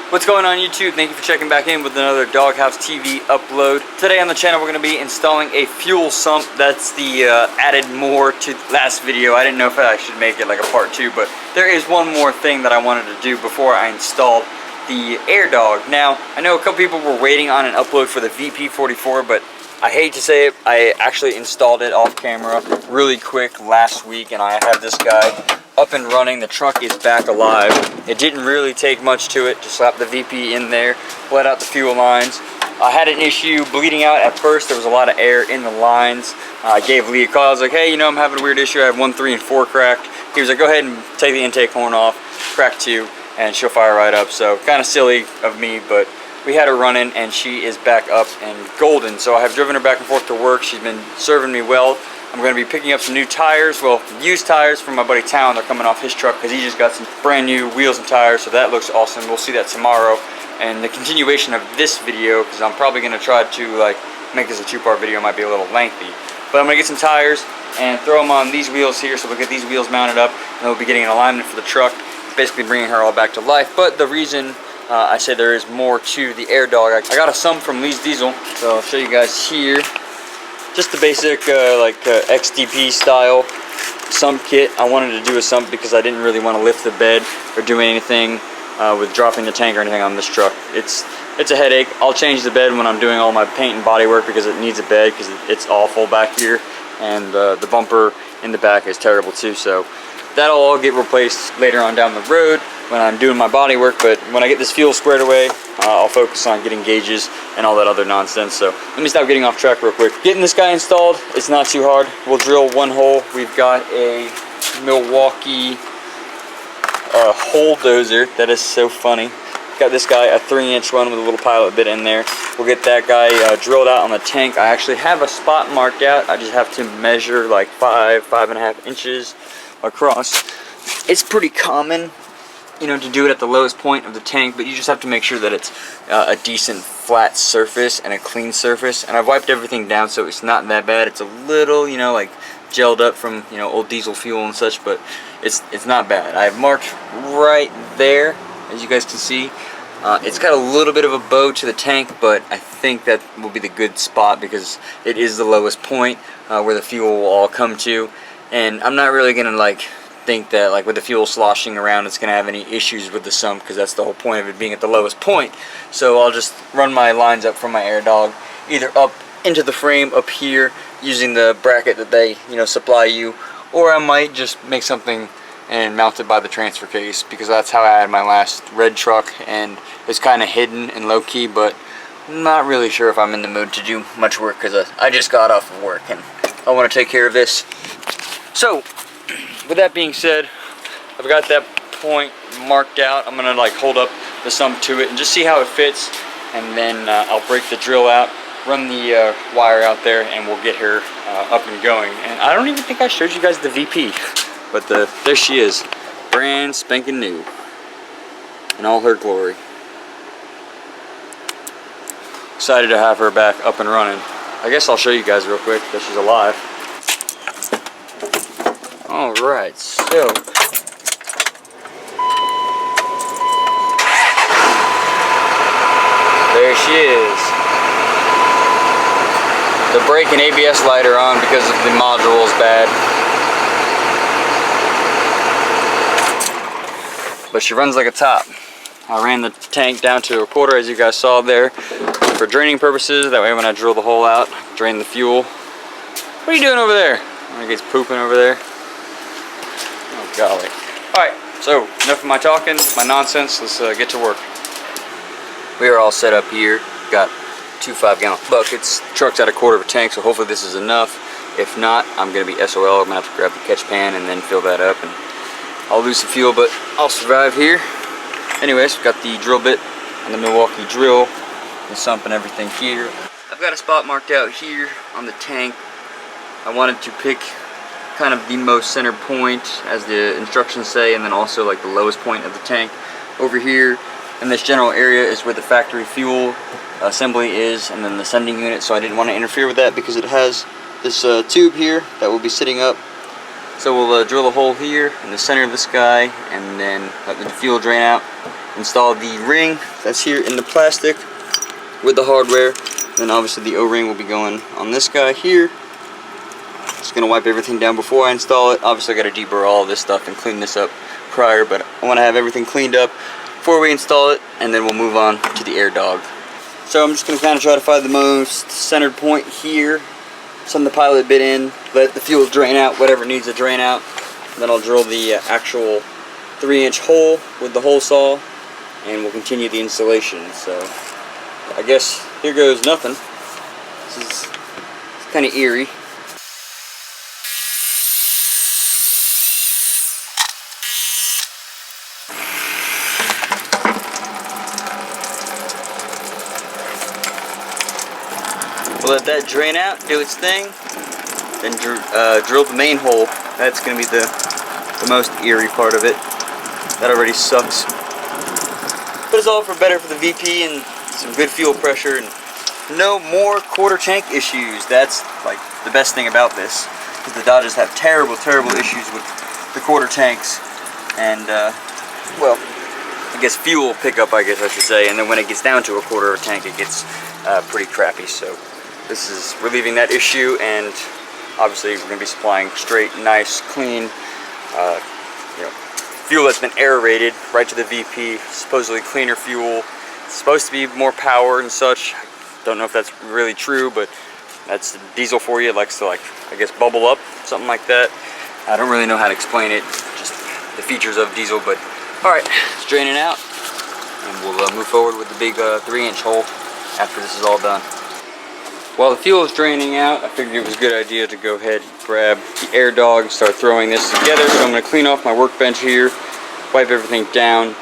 What's going on YouTube? Thank you for checking back in with another Doghouse TV upload. Today on the channel we're going to be installing a fuel sump. That's the added more to last video. I didn't know if I should make it like a part 2, but there is one more thing that I wanted to do before I installed the AIRDOG. Now, I know a couple people were waiting on an upload for the VP44, but I hate to say it, I actually installed it off camera really quick last week, and I have this guy up and running. The truck is back alive. It didn't really take much to it to slap the VP in there, bled out the fuel lines. I had an issue bleeding out at first. There was a lot of air in the lines. I gave Lee a call. I was like, hey, you know, I'm having a weird issue. I have 1, 3, and 4 cracked. He was like, go ahead and take the intake horn off, crack 2, and she'll fire right up. So kind of silly of me, but we had her running and she is back up and golden. So I have driven her back and forth to work. She's been serving me well. I'm going to be picking up some new tires, well, used tires from my buddy Town. They're coming off his truck because he just got some brand new wheels and tires, so that looks awesome. We'll see that tomorrow. And the continuation of this video, because I'm probably going to try to like make this a 2-part video, might be a little lengthy. But I'm going to get some tires and throw them on these wheels here, so we'll get these wheels mounted up, and we'll be getting an alignment for the truck, basically bringing her all back to life. But the reason I say there is more to the AIRDOG, I got a Sump from Lee's Diesel, so I'll show you guys here. Just the basic XDP style sump kit. I wanted to do a sump because I didn't really want to lift the bed or do anything with dropping the tank or anything on this truck. It's a headache. I'll change the bed when I'm doing all my paint and body work because it needs a bed because it's awful back here, and the bumper in the back is terrible too. So that'll all get replaced later on down the road when I'm doing my body work. But when I get this fuel squared away, I'll focus on getting gauges and all that other nonsense. So let me stop getting off track real quick. Getting this guy installed, it's not too hard. We'll drill one hole. We've got a Milwaukee hole dozer. That is so funny. Got this guy a 3-inch one with a little pilot bit in there. We'll get that guy drilled out on the tank. I actually have a spot marked out. I just have to measure like 5.5 inches across. It's pretty common, you know, to do it at the lowest point of the tank, but you just have to make sure that it's a decent flat surface and a clean surface. And I've wiped everything down, so it's not that bad. It's a little, you know, like gelled up from, you know, old diesel fuel and such, but it's not bad. I have marked right there, as you guys can see. It's got a little bit of a bow to the tank, but I think that will be the good spot because it is the lowest point where the fuel will all come to. And I'm not really gonna like think that like with the fuel sloshing around it's gonna have any issues with the sump, because that's the whole point of it being at the lowest point. So I'll just run my lines up from my AIRDOG either up into the frame up here using the bracket that they, you know, supply you, or I might just make something and mount it by the transfer case, because that's how I had my last red truck, and it's kind of hidden and low-key, but I'm not really sure if I'm in the mood to do much work because I just got off of work and I want to take care of this. So with that being said, I've got that point marked out. I'm gonna like hold up the sump to it and just see how it fits, and then I'll break the drill out, run the wire out there, and we'll get her up and going. And I don't even think I showed you guys the VP, but there she is, brand spanking new in all her glory. Excited to have her back up and running. I guess I'll show you guys real quick that she's alive. Alright, so there she is. The brake and ABS light are on because the module is bad, but she runs like a top. I ran the tank down to 1/4, as you guys saw there, for draining purposes. That way when I drill the hole out, drain the fuel. What are you doing over there? I think it's pooping over there. Oh golly. Alright, so enough of my talking, my nonsense. Let's get to work. We are all set up here. Got 2 5-gallon buckets. Truck's at 1/4 of a tank, so hopefully this is enough. If not, I'm going to be SOL. I'm going to have to grab the catch pan and then fill that up, and I'll lose some fuel, but I'll survive here. Anyways, we've got the drill bit and the Milwaukee drill, the sump and everything here. I've got a spot marked out here on the tank. I wanted to pick kind of the most center point, as the instructions say, and then also like the lowest point of the tank. Over here in this general area is where the factory fuel assembly is, and then the sending unit, so I didn't want to interfere with that because it has this tube here that will be sitting up. So we'll drill a hole here in the center of this guy, and then let the fuel drain out, install the ring that's here in the plastic with the hardware. Then obviously the O-ring will be going on this guy here. Just gonna wipe everything down before I install it. Obviously I gotta deburr all of this stuff and clean this up prior, but I wanna have everything cleaned up before we install it, and then we'll move on to the AIRDOG. So I'm just gonna kind of try to find the most centered point here. Send the pilot bit in, let the fuel drain out, whatever needs to drain out. Then I'll drill the actual 3-inch hole with the hole saw, and we'll continue the installation. So I guess here goes nothing. This is kind of eerie. We'll let that drain out, do its thing, then drill the main hole. That's going to be the most eerie part of it. That already sucks. But it's all better for the VP and some good fuel pressure and no more quarter tank issues. That's like the best thing about this, because the Dodges have terrible issues with the quarter tanks and well, I guess fuel pickup, I guess I should say, and then when it gets down to a quarter of a tank it gets pretty crappy. So this is relieving that issue, and obviously we're going to be supplying straight, nice, clean, fuel that's been aerated right to the VP. Supposedly cleaner fuel. It's supposed to be more power and such. Don't know if that's really true, but that's diesel for you. It likes to, like, I guess, bubble up, something like that. I don't really know how to explain it, just the features of diesel. But all right, it's draining out, and we'll move forward with the big 3-inch hole after this is all done. While the fuel is draining out, I figured it was a good idea to go ahead and grab the AIRDOG and start throwing this together. So I'm going to clean off my workbench here, wipe everything down,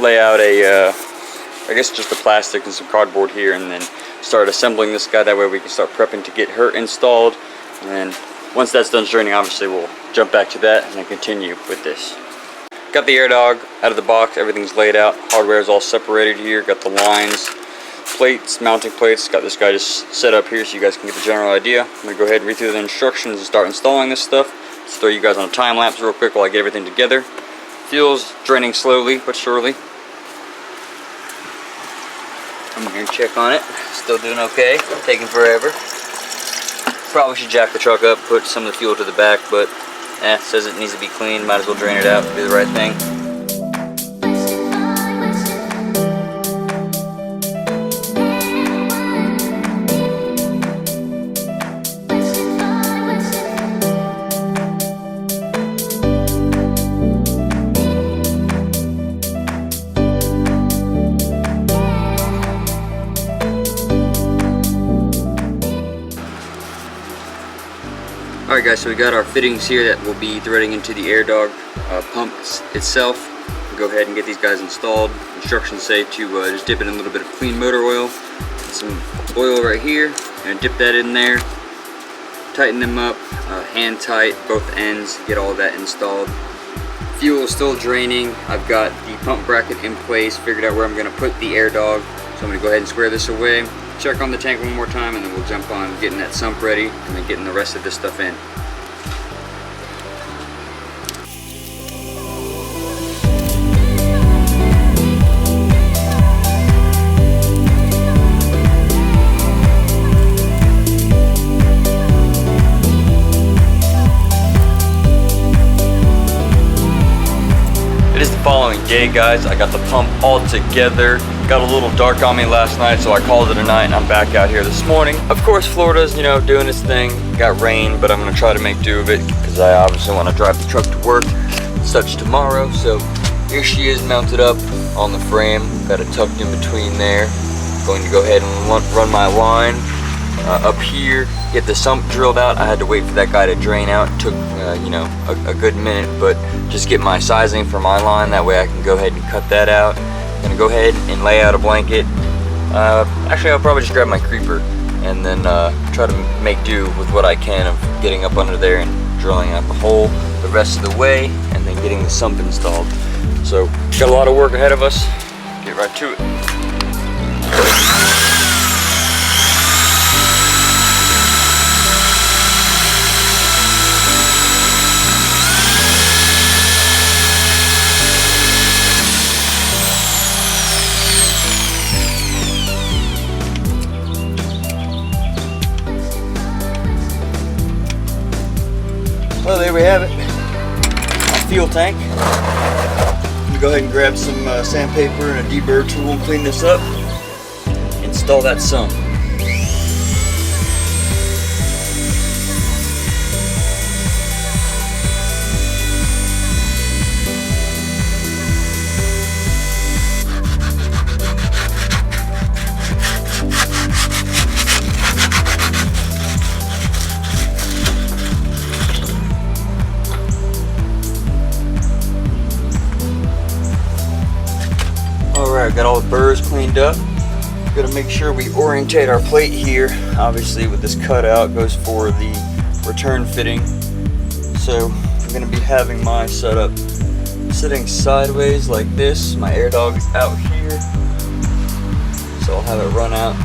lay out I guess just the plastic and some cardboard here, and then start assembling this guy. That way we can start prepping to get her installed. And then once that's done draining, obviously we'll jump back to that and then continue with this. Got the AIRDOG out of the box, everything's laid out. Hardware is all separated here, got the lines, plates, mounting plates. Got this guy just set up here so you guys can get the general idea. I'm going to go ahead and read through the instructions and start installing this stuff. Let's throw you guys on a time lapse real quick while I get everything together. Fuel's draining slowly but surely. I'm here to check on it. Still doing okay. Taking forever. Probably should jack the truck up, put some of the fuel to the back, but it says it needs to be clean. Might as well drain it out, do the right thing. Alright guys, so we got our fittings here that will be threading into the AIRDOG pump itself. We'll go ahead and get these guys installed. Instructions say to just dip it in a little bit of clean motor oil. Some oil right here, and dip that in there. Tighten them up, hand tight, both ends, get all of that installed. Fuel is still draining. I've got the pump bracket in place, figured out where I'm going to put the AIRDOG. So I'm going to go ahead and square this away. Check on the tank one more time, and then we'll jump on getting that sump ready and then getting the rest of this stuff in. It is the following day, guys. I got the pump all together. Got a little dark on me last night, so I called it a night, and I'm back out here this morning. Of course, Florida's, doing its thing. Got rain, but I'm gonna try to make do of it because I obviously want to drive the truck to work and such tomorrow. So here she is mounted up on the frame. Got it tucked in between there. Going to go ahead and run my line up here, get the sump drilled out. I had to wait for that guy to drain out. It took a good minute, but just get my sizing for my line. That way I can go ahead and cut that out. Gonna go ahead and lay out a blanket. Actually, I'll probably just grab my creeper and then try to make do with what I can of getting up under there and drilling out the hole the rest of the way, and then getting the sump installed. So got a lot of work ahead of us. Get right to it. we have it. Our fuel tank. I'm gonna go ahead and grab some sandpaper and a deburr tool and clean this up. Install that sump. Alright, got all the burrs cleaned up. Gotta make sure we orientate our plate here. Obviously with this cutout goes for the return fitting. So I'm gonna be having my setup sitting sideways like this. My AIRDOG is out here. So I'll have it run out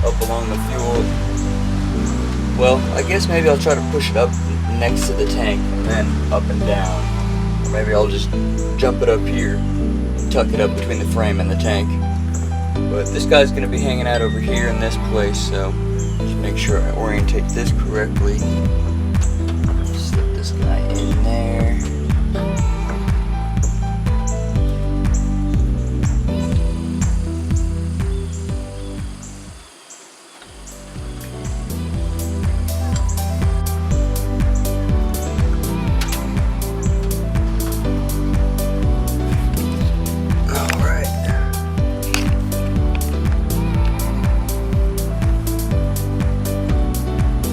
up along the fuel. Well, I guess maybe I'll try to push it up next to the tank and then up and down. Or maybe I'll just jump it up here. Tuck it up between the frame and the tank. But this guy's going to be hanging out over here in this place, so just make sure I orientate this correctly. Slip this guy in there.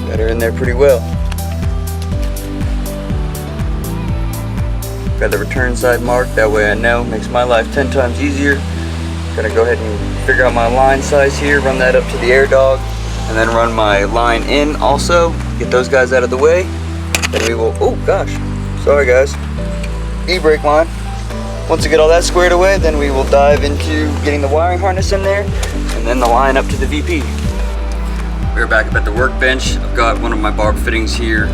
Got her in there pretty well. Got the return side marked, that way I know. Makes my life 10 times easier. Gonna go ahead and figure out my line size here, run that up to the AIRDOG, and then run my line in also. Get those guys out of the way. Then we will, oh gosh, sorry guys. E-brake line. Once we get all that squared away, then we will dive into getting the wiring harness in there, and then the line up to the VP. We're back up at the workbench. I've got one of my barb fittings here.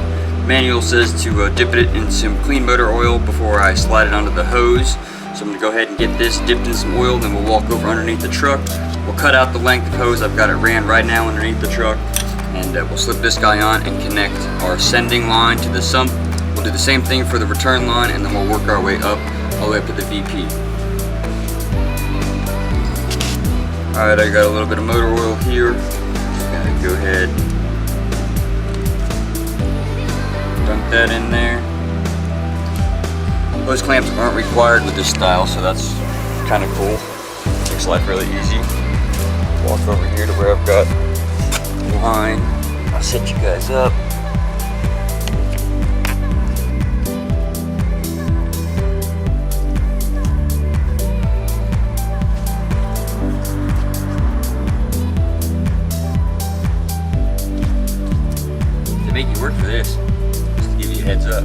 Manual says to dip it in some clean motor oil before I slide it onto the hose. So I'm gonna go ahead and get this dipped in some oil, then we'll walk over underneath the truck. We'll cut out the length of hose. I've got it ran right now underneath the truck. And we'll slip this guy on and connect our sending line to the sump. We'll do the same thing for the return line, and then we'll work our way up, all the way up to the VP. Alright, I got a little bit of motor oil here. Go ahead, dunk that in there. Hose clamps aren't required with this style, so that's kind of cool. Makes life really easy. Walk over here to where I've got the line. I'll set you guys up. Make you work for this, just to give you a heads up.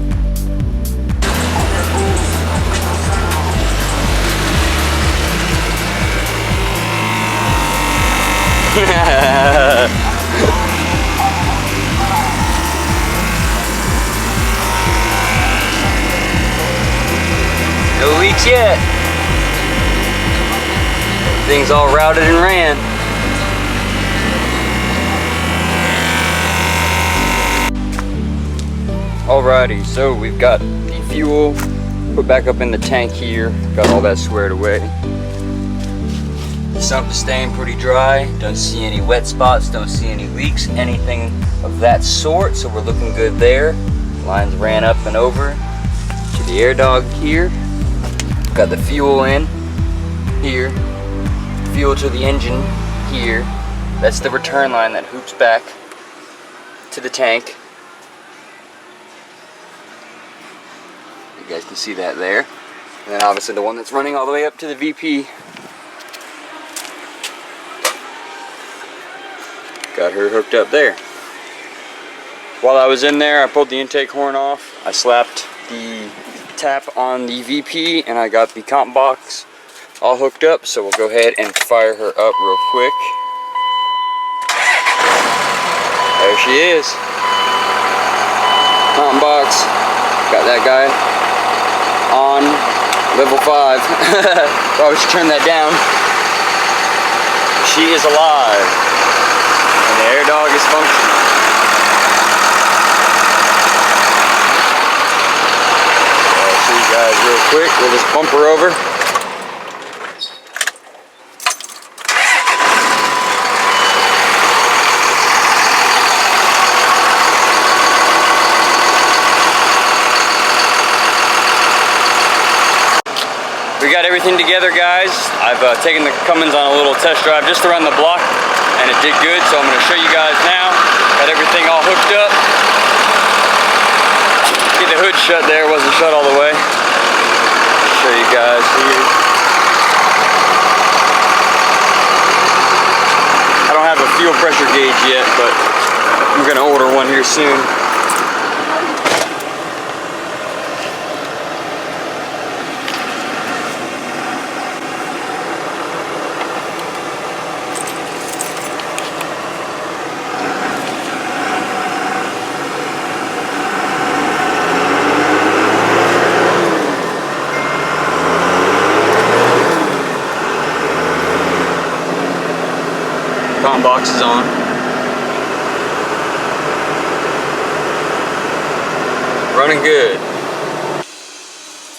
No leaks yet. Everything's all routed and ran. Alrighty, so we've got the fuel put back up in the tank here, got all that squared away. The sump is staying pretty dry, don't see any wet spots, don't see any leaks, anything of that sort, so we're looking good there. Lines ran up and over to the AIRDOG here. Got the fuel in here, fuel to the engine here. That's the return line that hoops back to the tank. You guys can see that there. And then obviously the one that's running all the way up to the VP. Got her hooked up there. While I was in there, I pulled the intake horn off. I slapped the tap on the VP and I got the comp box all hooked up. So we'll go ahead and fire her up real quick. There she is. Comp box. Got that guy on level 5. Probably should turn that down. She is alive. And the AIRDOG is functioning. Guys, real quick, we'll just bump her over. We got everything together, guys. I've taken the Cummins on a little test drive just to run the block, and it did good, so I'm going to show you guys now. Got everything all hooked up. Get the hood shut there, it wasn't shut all the way. Show you guys here. I don't have a fuel pressure gauge yet, but I'm going to order one here soon. Box is on. Running good.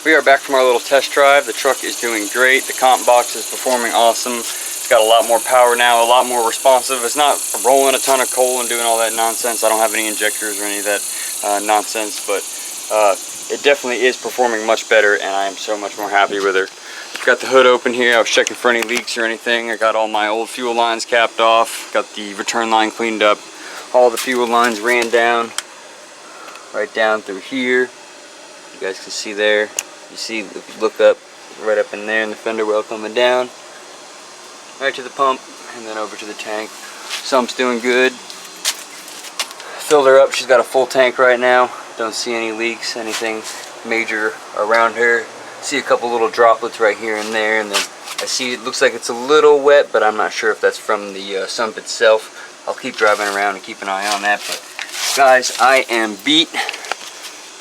We are back from our little test drive. The truck is doing great. The comp box is performing awesome. It's got a lot more power now, a lot more responsive. It's not rolling a ton of coal and doing all that nonsense. I don't have any injectors or any of that nonsense, but it definitely is performing much better, and I am so much more happy with her. Got the hood open here. I was checking for any leaks or anything. I got all my old fuel lines capped off. Got the return line cleaned up. All the fuel lines ran down, right down through here. You guys can see there. You see, if you look up, right up in there in the fender well coming down. Right to the pump, and then over to the tank. Sump's doing good. Filled her up. She's got a full tank right now. Don't see any leaks, anything major around her. See a couple little droplets right here and there, and then I see it looks like it's a little wet, but I'm not sure if that's from the sump itself. I'll keep driving around and keep an eye on that. But guys, I am beat.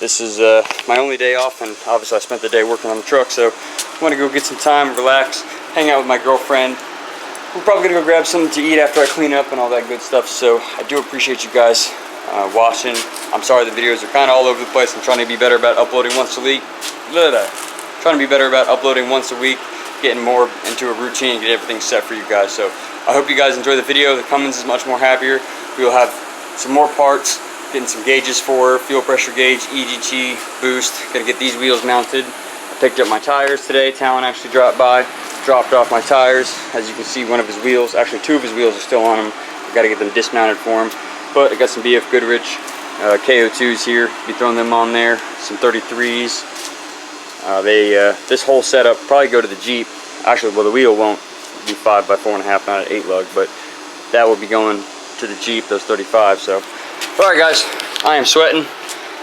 This is my only day off, and obviously I spent the day working on the truck, so I want to go get some time, relax, hang out with my girlfriend. We're probably gonna go grab something to eat after I clean up and all that good stuff. So I do appreciate you guys watching. I'm sorry the videos are kind of all over the place. I'm trying to be better about uploading once a week. Trying to be better about uploading once a week, getting more into a routine, get everything set for you guys. So I hope you guys enjoy the video. The Cummins is much more happier. We will have some more parts, getting some gauges for her, fuel pressure gauge, EGT, boost. Gonna get these wheels mounted. I picked up my tires today. Talon actually dropped by, dropped off my tires. As you can see, one of his wheels, actually two of his wheels are still on him. I gotta get them dismounted for him. But I got some BF Goodrich KO2s here. Be throwing them on there. Some 33s. This whole setup probably go to the Jeep. Actually, well, the wheel won't be 5 by 4.5, not an 8 lug, but that will be going to the Jeep, those 35. So, all right, guys, I am sweating.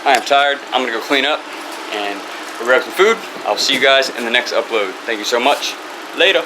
I am tired. I'm gonna go clean up and go grab some food. I'll see you guys in the next upload. Thank you so much. Later.